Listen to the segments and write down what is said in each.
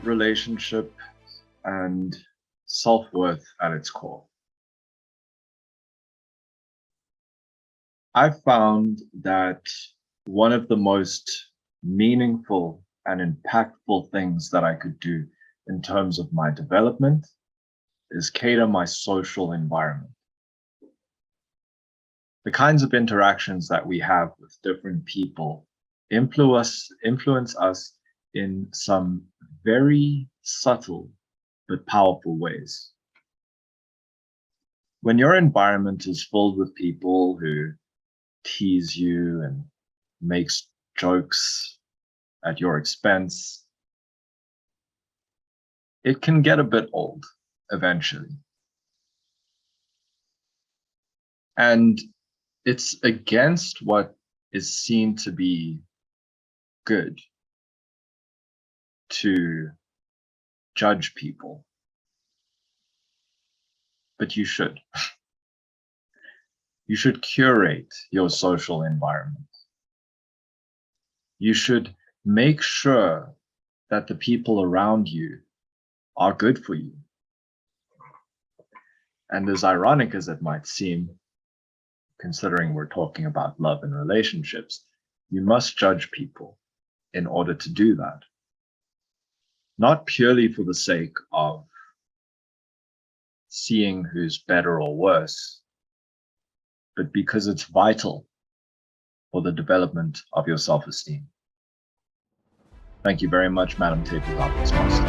relationship, and self-worth at its core. I found that one of the most meaningful and impactful things that I could do in terms of my development is cater my social environment. The kinds of interactions that we have with different people influence us in some very subtle but powerful ways. When your environment is filled with people who tease you and makes jokes at your expense, it can get a bit old eventually. And it's against what is seen to be good to judge people. But you should. You should curate your social environment. You should make sure that the people around you are good for you. And as ironic as it might seem, considering we're talking about love and relationships, you must judge people in order to do that. Not purely for the sake of seeing who's better or worse, but because it's vital for the development of your self-esteem. Thank you very much, Madam Tabletop Toastmaster.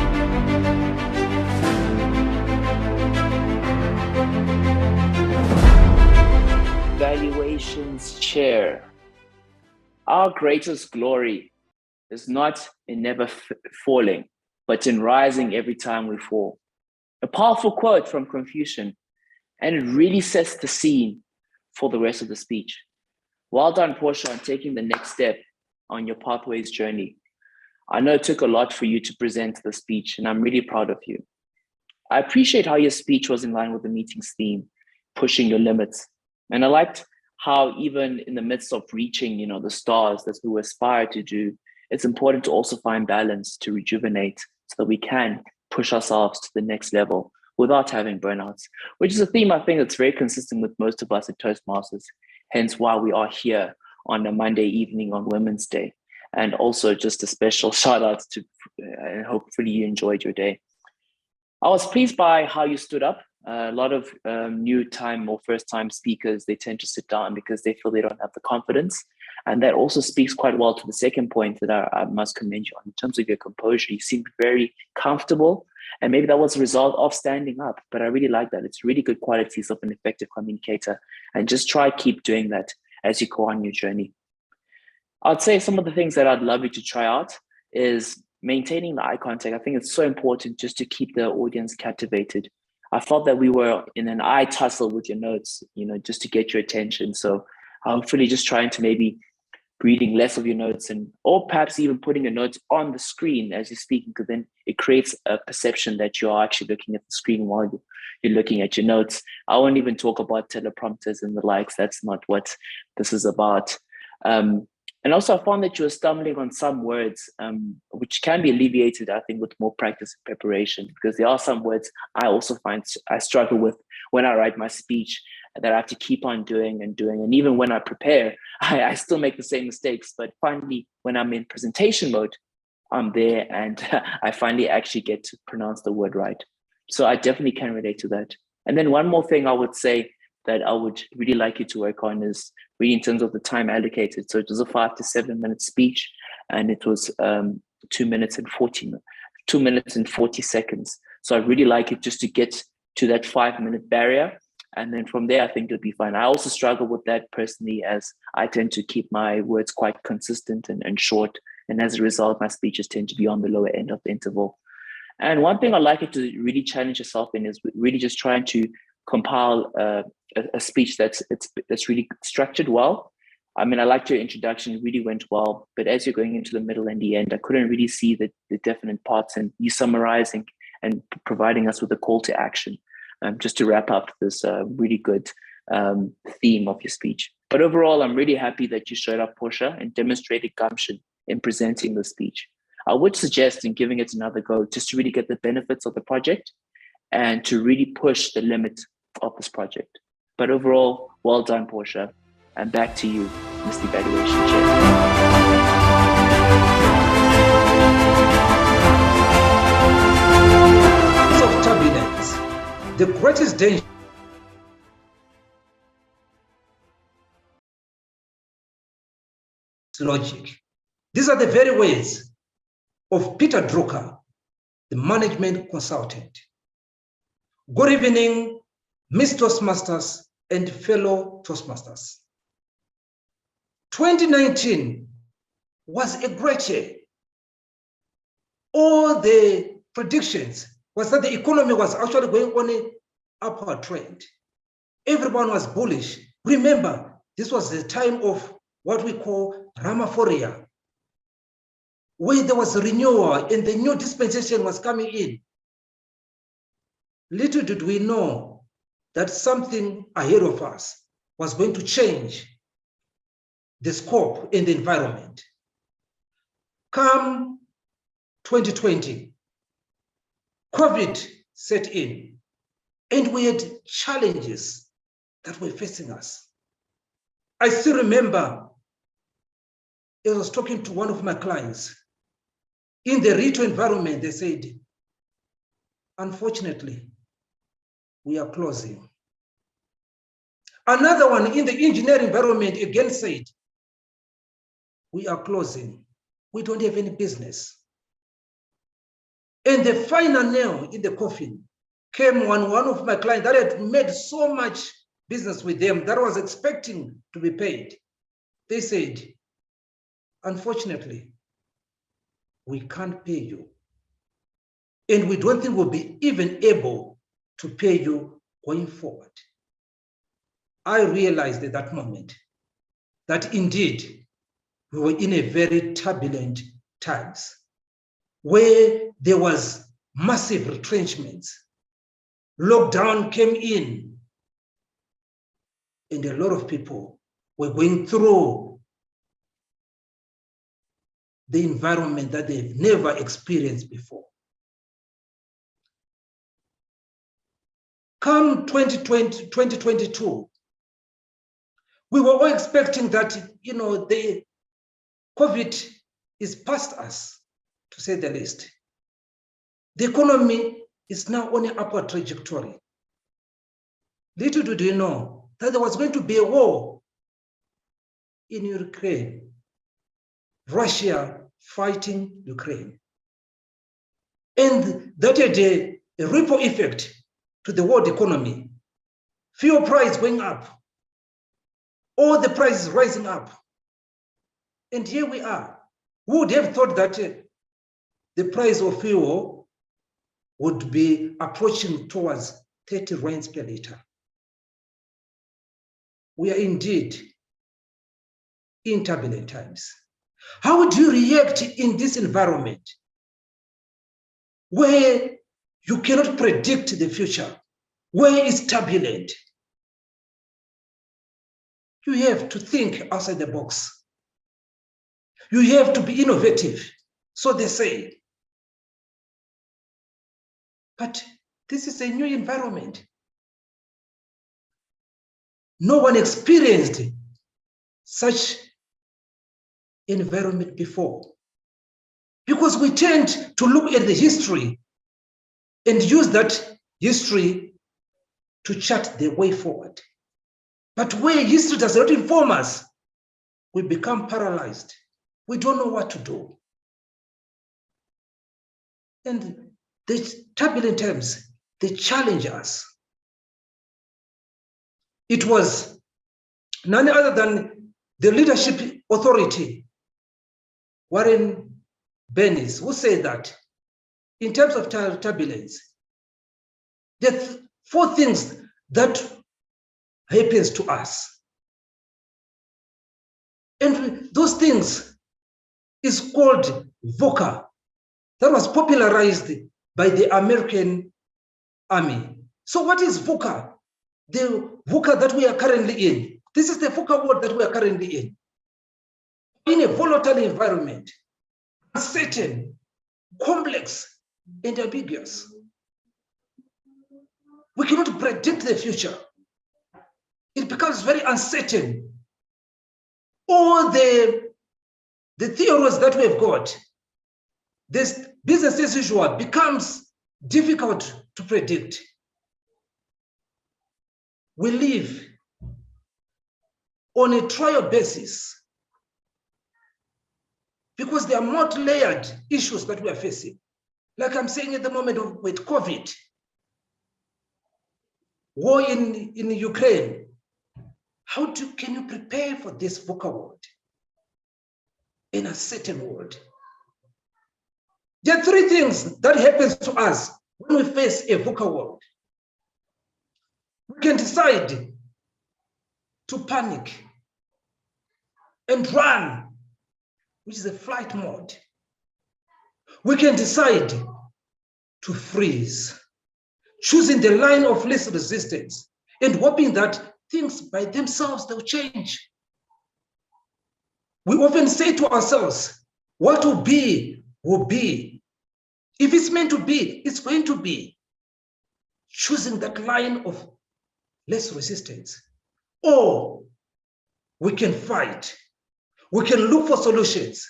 Evaluations chair. Our greatest glory is not in never falling, but in rising every time we fall. A powerful quote from Confucius, and it really sets the scene for the rest of the speech. Well done, Portia, on taking the next step on your pathways journey. I know it took a lot for you to present the speech, and I'm really proud of you. I appreciate how your speech was in line with the meeting's theme, pushing your limits. And I liked how even in the midst of reaching, the stars that we aspire to do, it's important to also find balance, to rejuvenate, so that we can push ourselves to the next level without having burnouts, which is a theme I think that's very consistent with most of us at Toastmasters, hence why we are here on a Monday evening on Women's Day. And also just a special shout out to, and hopefully you enjoyed your day. I was pleased by how you stood up. A lot of new time or first time speakers, they tend to sit down because they feel they don't have the confidence. And that also speaks quite well to the second point that I must commend you on. In terms of your composure, you seemed very comfortable. And maybe that was a result of standing up, but I really like that. It's really good qualities of an effective communicator. And just try keep doing that as you go on your journey. I'd say some of the things that I'd love you to try out is maintaining the eye contact. I think it's so important just to keep the audience captivated. I felt that we were in an eye tussle with your notes, just to get your attention. So hopefully just trying to maybe reading less of your notes or perhaps even putting your notes on the screen as you're speaking, because then it creates a perception that you are actually looking at the screen while you're looking at your notes. I won't even talk about teleprompters and the likes. That's not what this is about. And also I found that you were stumbling on some words, which can be alleviated, I think, with more practice and preparation, because there are some words I also find I struggle with when I write my speech that I have to keep on doing. And even when I prepare, I still make the same mistakes. But finally, when I'm in presentation mode, I'm there and I finally actually get to pronounce the word right. So I definitely can relate to that. And then one more thing I would say that I would really like you to work on is really in terms of the time allocated. So it was a 5 to 7 minute speech, and it was 2 minutes and 40 seconds. So I really like it just to get to that 5-minute barrier. And then from there, I think it'll be fine. I also struggle with that personally, as I tend to keep my words quite consistent and short. And as a result, my speeches tend to be on the lower end of the interval. And one thing I'd like you to really challenge yourself in is really just trying to compile a speech that's really structured well. I mean, I liked your introduction, it really went well, but as you're going into the middle and the end, I couldn't really see the definite parts, and you summarizing and providing us with a call to action, just to wrap up this really good theme of your speech. But overall, I'm really happy that you showed up, Portia, and demonstrated gumption in presenting the speech. I would suggest in giving it another go just to really get the benefits of the project and to really push the limit of this project. But overall, well done, Portia. And back to you, Mr. Evaluation Chair. Of turbulence, the greatest danger is logic. These are the very words of Peter Drucker, the management consultant. Good evening, Miss Toastmasters and fellow Toastmasters. 2019 was a great year. All the predictions was that the economy was actually going on an upward trend. Everyone was bullish. Remember, this was the time of what we call Ramaphoria, where there was a renewal and the new dispensation was coming in. Little did we know that something ahead of us was going to change the scope and the environment. Come 2020, COVID set in, and we had challenges that were facing us. I still remember I was talking to one of my clients. In the retail environment, they said, unfortunately, we are closing. Another one in the engineering environment again said, we are closing. We don't have any business. And the final nail in the coffin came one of my clients that had made so much business with them that was expecting to be paid. They said, unfortunately, we can't pay you. And we don't think we'll be even able to pay you going forward. I realized at that moment that indeed we were in a very turbulent times where there was massive retrenchments. Lockdown came in, and a lot of people were going through the environment that they've never experienced before. Come 2022, we were all expecting that, the COVID is past us, to say the least. The economy is now on an upward trajectory. Little did we know that there was going to be a war in Ukraine, Russia fighting Ukraine. And that had a ripple effect to the world economy. Fuel price going up, all the prices rising up. And here we are. Who would have thought that the price of fuel would be approaching towards 30 rands per liter? We are indeed in turbulent times. How would you react in this environment where you cannot predict the future, where it's turbulent? You have to think outside the box. You have to be innovative, so they say. But this is a new environment. No one experienced such environment before, because we tend to look at the history and use that history to chart the way forward. But where history does not inform us, we become paralyzed. We don't know what to do. And the turbulent times, they challenge us. It was none other than the leadership authority, Warren Bennis, who said that in terms of turbulence, there are 4 things that happens to us. And those things is called VUCA. That was popularized by the American Army. So what is VUCA? The VUCA that we are currently in. This is the VUCA world that we are currently in. In a volatile environment, uncertain, complex and ambiguous. We cannot predict the future. It becomes very uncertain. All the theories that we've got, this business as usual becomes difficult to predict. We live on a trial basis because there are multi-layered issues that we are facing. Like I'm saying at the moment with COVID, war in Ukraine. How can you prepare for this VUCA world in a certain world? There are three things that happens to us when we face a VUCA world. We can decide to panic and run, which is a flight mode. We can decide to freeze, choosing the line of least resistance and hoping that things by themselves, they'll change. We often say to ourselves, what will be, will be. If it's meant to be, it's going to be. Choosing that line of less resistance. Or we can fight. We can look for solutions.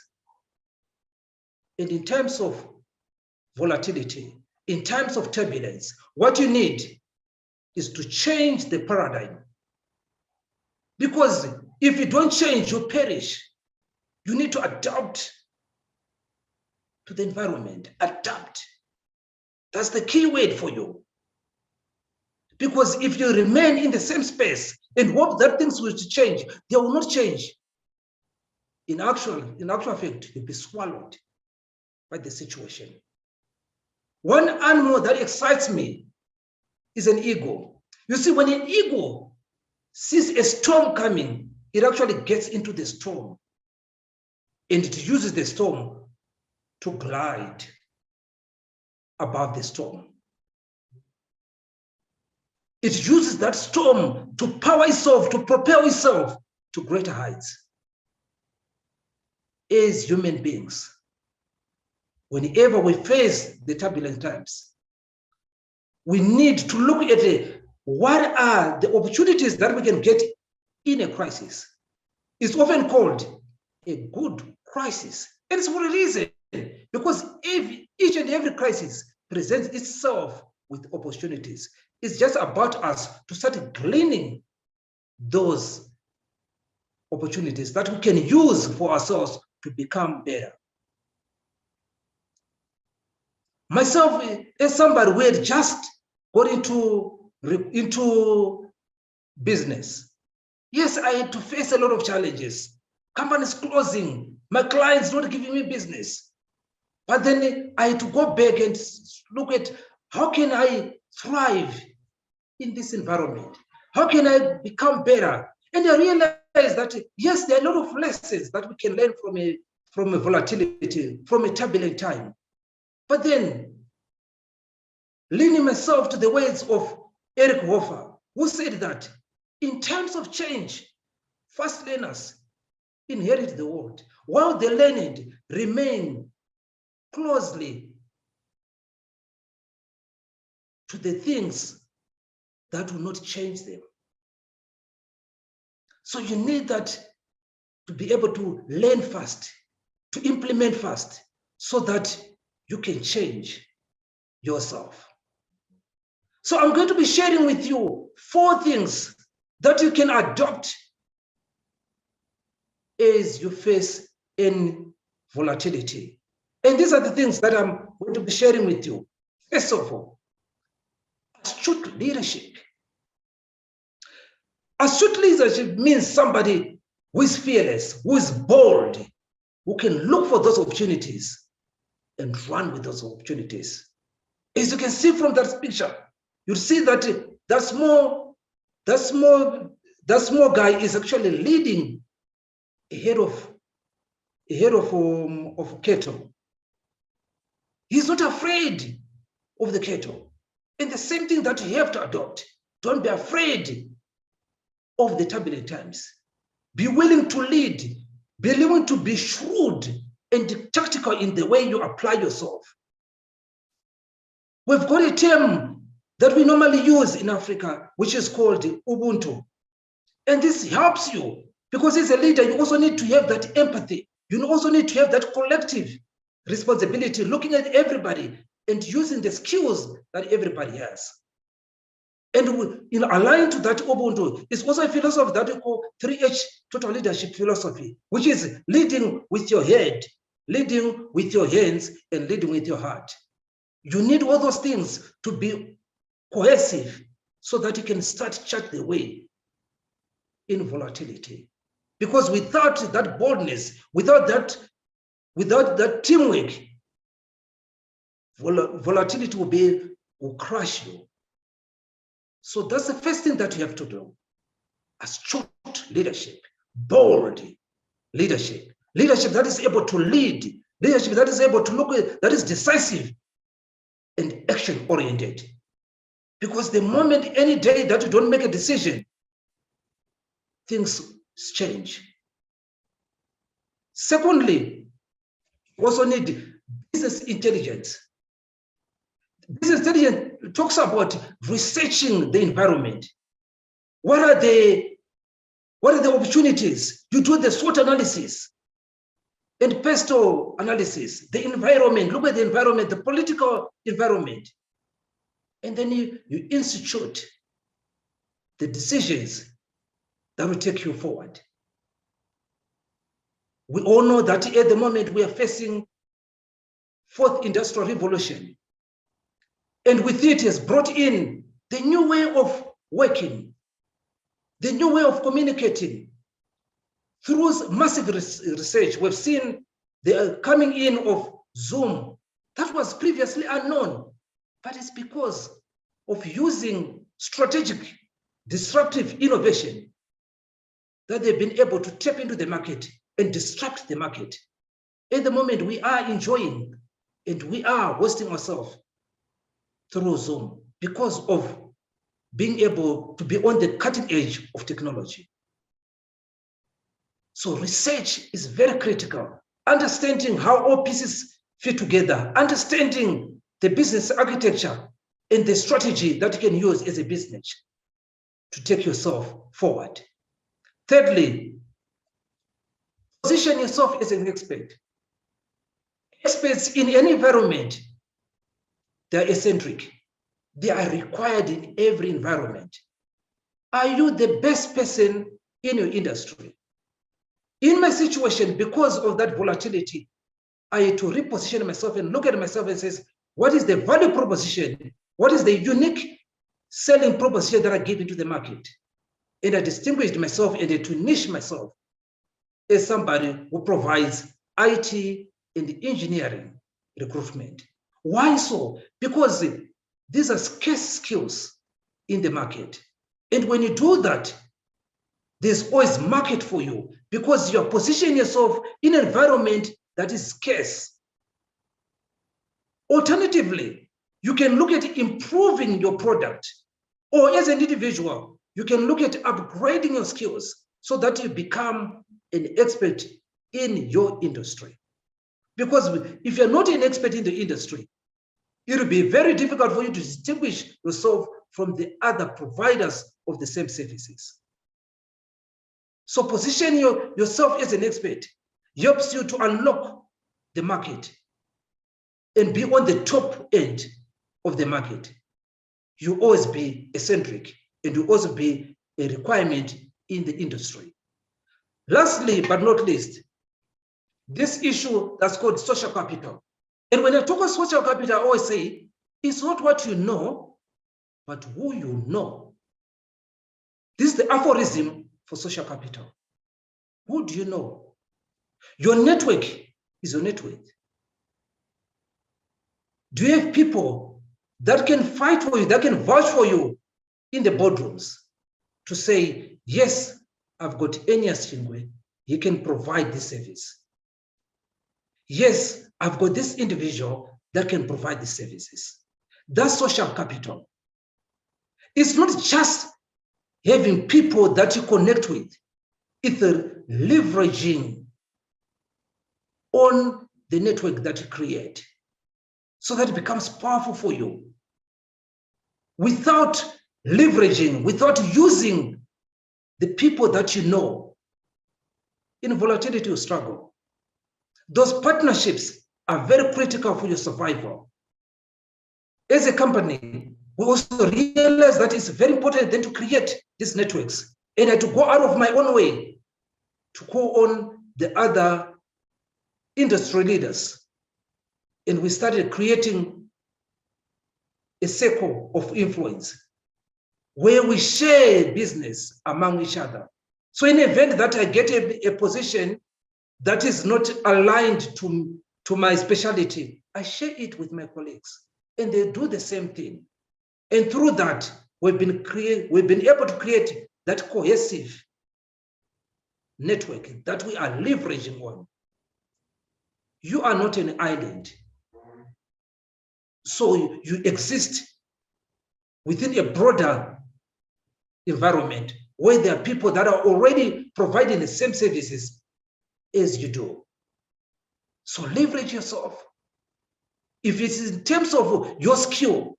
And in terms of volatility, in terms of turbulence, what you need is to change the paradigm. Because if you don't change, you perish. You need to adapt to the environment. Adapt. That's the key word for you. Because if you remain in the same space and hope that things will change, they will not change. In actual fact, you'll be swallowed by the situation. One animal that excites me is an eagle. You see, when an eagle sees a storm coming, it actually gets into the storm and it uses the storm to glide above the storm. It uses that storm to power itself, to propel itself to greater heights. As human beings, whenever we face the turbulent times, we need to look at what are the opportunities that we can get in a crisis. It's often called a good crisis. And it's for a reason, because each and every crisis presents itself with opportunities. It's just about us to start gleaning those opportunities that we can use for ourselves to become better. Myself, as somebody who had just got into business, yes, I had to face a lot of challenges. Companies closing, my clients not giving me business. But then I had to go back and look at how can I thrive in this environment? How can I become better? And I realized that, yes, there are a lot of lessons that we can learn from a volatility, from a turbulent time. But then, leaning myself to the words of Eric Hoffer, who said that in terms of change, fast learners inherit the world, while the learned remain closely to the things that will not change them. So you need that to be able to learn fast, to implement fast, so that you can change yourself. So I'm going to be sharing with you 4 things that you can adopt as you face in volatility. And these are the things that I'm going to be sharing with you. First of all, astute leadership. Astute leadership means somebody who is fearless, who is bold, who can look for those opportunities and run with those opportunities. As you can see from that picture, you see that that small guy is actually leading a head of cattle. He's not afraid of the cattle. And the same thing that you have to adopt. Don't be afraid of the turbulent times. Be willing to lead. Be willing to be shrewd and tactical in the way you apply yourself. We've got a term that we normally use in Africa, which is called Ubuntu. And this helps you because as a leader, you also need to have that empathy. You also need to have that collective responsibility, looking at everybody and using the skills that everybody has. And in aligned to that Ubuntu is also a philosophy that we call 3H total leadership philosophy, which is leading with your head, leading with your hands, and leading with your heart. You need all those things to be cohesive so that you can start chart the way in volatility. Because without that boldness, without that teamwork, volatility will crush you. So that's the first thing that you have to do. Astute leadership, bold leadership, leadership that is able to lead, leadership that is able to look at, that is decisive and action-oriented. Because the moment, any day that you don't make a decision, things change. Secondly, you also need business intelligence. Business intelligence talks about researching the environment. What are the opportunities? You do the SWOT analysis and PESTO analysis, the environment, look at the environment, the political environment. And then you institute the decisions that will take you forward. We all know that at the moment we are facing fourth industrial revolution. And with it has brought in the new way of working, the new way of communicating. Through massive research, we've seen the coming in of Zoom. That was previously unknown, but it's because of using strategic, disruptive innovation that they've been able to tap into the market and disrupt the market. At the moment, we are enjoying and we are hosting ourselves through Zoom because of being able to be on the cutting edge of technology. So research is very critical. Understanding how all pieces fit together, understanding the business architecture and the strategy that you can use as a business to take yourself forward. Thirdly, position yourself as an expert. Experts in any environment, they are eccentric. They are required in every environment. Are you the best person in your industry? In my situation, because of that volatility, I had to reposition myself and look at myself and say, what is the value proposition? What is the unique selling proposition that I give into the market? And I distinguished myself and had to niche myself as somebody who provides IT and engineering recruitment. Why so? Because these are scarce skills in the market. And when you do that, there's always market for you because you're positioning yourself in an environment that is scarce. Alternatively, you can look at improving your product, or as an individual, you can look at upgrading your skills so that you become an expert in your industry. Because if you're not an expert in the industry, it will be very difficult for you to distinguish yourself from the other providers of the same services. So position yourself as an expert helps you to unlock the market and be on the top end of the market. You always be eccentric and you also be a requirement in the industry. Lastly, but not least, this issue that's called social capital. And when I talk about social capital, I always say, it's not what you know, but who you know. This is the aphorism for social capital. Who do you know? Your network is your network. Do you have people that can fight for you, that can vouch for you in the boardrooms to say, yes, I've got Enias Chingwe, he can provide this service. Yes, I've got this individual that can provide the services. That's social capital. It's not just having people that you connect with. It's leveraging on the network that you create so that it becomes powerful for you without leveraging, without using the people that you know. In volatility or struggle, those partnerships are very critical for your survival. As a company, we also realize that it's very important then to create these networks and to go out of my own way to call on the other industry leaders. And we started creating a circle of influence where we share business among each other. So in the event that I get a position that is not aligned to my specialty, I share it with my colleagues and they do the same thing. And through that, we've been able to create that cohesive network that we are leveraging on. You are not an island. So you exist within a broader environment where there are people that are already providing the same services as you do. So leverage yourself. If it's in terms of your skill,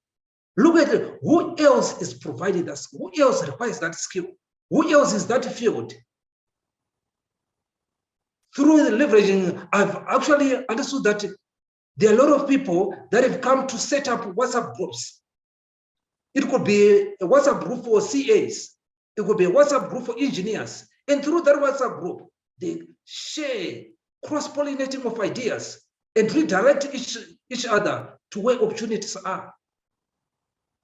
look at who else is providing that skill, who else requires that skill, who else is that field. Through the leveraging, I've actually understood that there are a lot of people that have come to set up WhatsApp groups. It could be a WhatsApp group for CAs. It could be a WhatsApp group for engineers. And through that WhatsApp group, they share cross-pollinating of ideas and redirect each other to where opportunities are.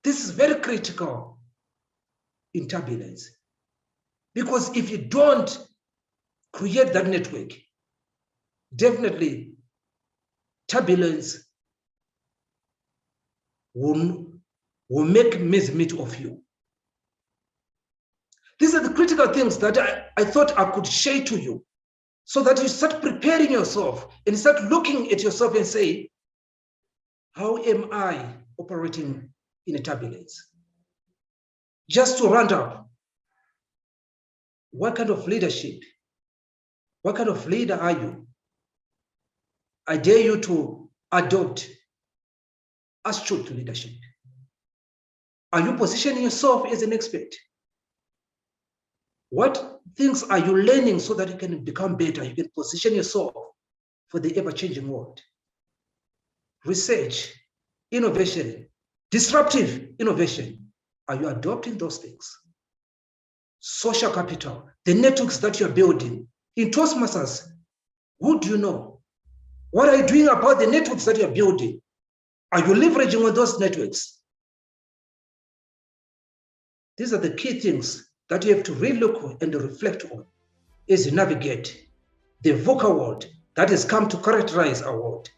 This is very critical in turbulence. Because if you don't create that network, definitely turbulence will make mincemeat of you. These are the critical things that I thought I could share to you so that you start preparing yourself and start looking at yourself and say, how am I operating in a turbulence? Just to round up, what kind of leadership, what kind of leader are you? I dare you to adopt astute leadership. Are you positioning yourself as an expert? What things are you learning so that you can become better? You can position yourself for the ever-changing world. Research, innovation, disruptive innovation. Are you adopting those things? Social capital, the networks that you're building. In Toastmasters, who do you know? What are you doing about the networks that you're building? Are you leveraging on those networks? These are the key things that you have to relook and reflect on as you navigate the VUCA world that has come to characterize our world.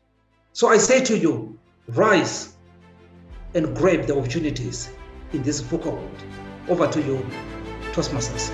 So I say to you, rise and grab the opportunities in this VUCA world. Over to you, Toastmasters.